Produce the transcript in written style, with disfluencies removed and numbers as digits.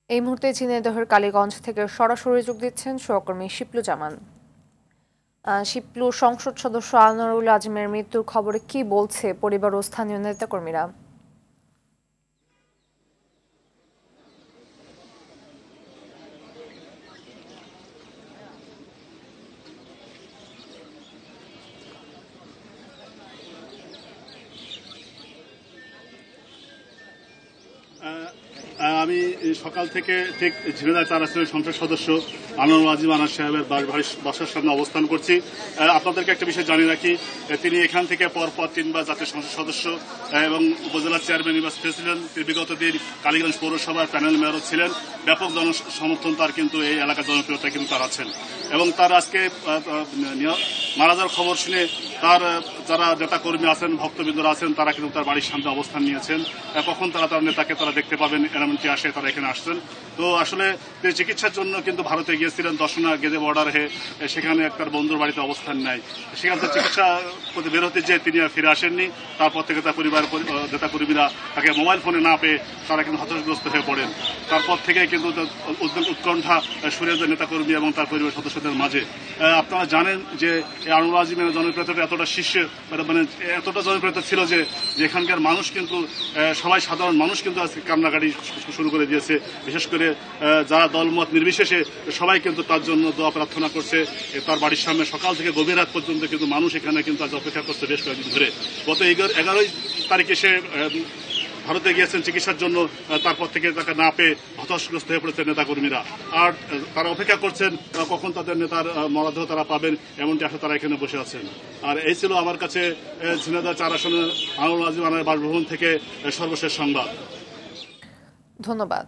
এই মুহূর্তে ঝিনাইদহের কালীগঞ্জ থেকে সরাসরি যোগ দিচ্ছেন সহকর্মী শিপলু জামান। শিপলু, সংসদ সদস্য আনোয়ারুল আজিমের মৃত্যুর খবরে কি বলছে পরিবার ও স্থানীয় নেতাকর্মীরা? আমি সকাল থেকে ঠিক ঝিনাইদহ ৪ আসনের সংসদ সদস্য আনোয়ারুল আজিম আনার সাহেবের বাসার সামনে অবস্থান করছি। আপনাদেরকে একটা বিষয় জানিয়ে রাখি, তিনি এখান থেকে পরপর ৩ বার জাতীয় সংসদ সদস্য এবং উপজেলা চেয়ারম্যান নির্বাচিত ছিলেন। বিগত দিন কালীগঞ্জ পৌরসভার প্যানেল মেয়রও ছিলেন। ব্যাপক জনসমর্থন তার কিন্তু এই এলাকার জনপ্রিয়তা কিন্তু তার আছেন এবং তার আজকে মারা যাওয়ার খবর শুনে তার যারা নেতা কর্মী আছেন, ভক্তবৃন্দরা আছেন, তারা কিন্তু তার বাড়ির সামনে অবস্থান নিয়েছেন। কখন তারা তার নেতাকে তারা দেখতে পাবেন এমনকি আসে তারা এখানে আসছেন। তো আসলে তিনি চিকিৎসার জন্য কিন্তু ভারতে গিয়েছিলেন, দর্শনা গেদে বর্ডার হয়ে সেখানে তার বন্ধুর বাড়িতে অবস্থান নেয়। সেখান থেকে চিকিৎসা করতে বের হতে যেয়ে তিনি আর ফিরে আসেননি। তারপর থেকে তার পরিবারের নেতা কর্মীরা তাকে মোবাইল ফোনে না পেয়ে তারা কিন্তু হতাশগ্রস্ত হয়ে পড়েন। তারপর থেকে কিন্তু উৎকণ্ঠা সুরেন্দ্র নেতাকর্মী এবং তার পরিবার সদস্যদের মাঝে। আপনারা জানেন যে আনোয়ারুল আজিমের জনপ্রিয়তাটা এতটা শীর্ষে মানে এতটা জনপ্রিয়তা ছিল যে এখানকার মানুষ কিন্তু সবাই সাধারণ মানুষ কিন্তু আজকে কান্নাকাটি শুরু করে দিয়েছে। বিশেষ করে যারা দলমত নির্বিশেষে সবাই কিন্তু তার জন্য দোয়া প্রার্থনা করছে। তার বাড়ির সামনে সকাল থেকে গভীর রাত পর্যন্ত কিন্তু মানুষ এখানে কিন্তু আজ অপেক্ষা করছে বেশ কয়েকদিন ধরে। গত 11 তারিখে সে ভারতে গিয়েছেন চিকিৎসার জন্য। তারপর থেকে তাকে না পেয়ে হতাশগ্রস্ত হয়ে পড়েছেন নেতাকর্মীরা। আর তারা অপেক্ষা করছেন কখন তাদের নেতার মরদেহ তারা পাবেন, এমনটি আসলে তারা এখানে বসে আছেন। আর এই ছিল আমার কাছে ঝিনাইদহ ৪ আসনের আনোয়ারুল আজিম আনার বাসভবন থেকে সর্বশেষ সংবাদ। ধন্যবাদ।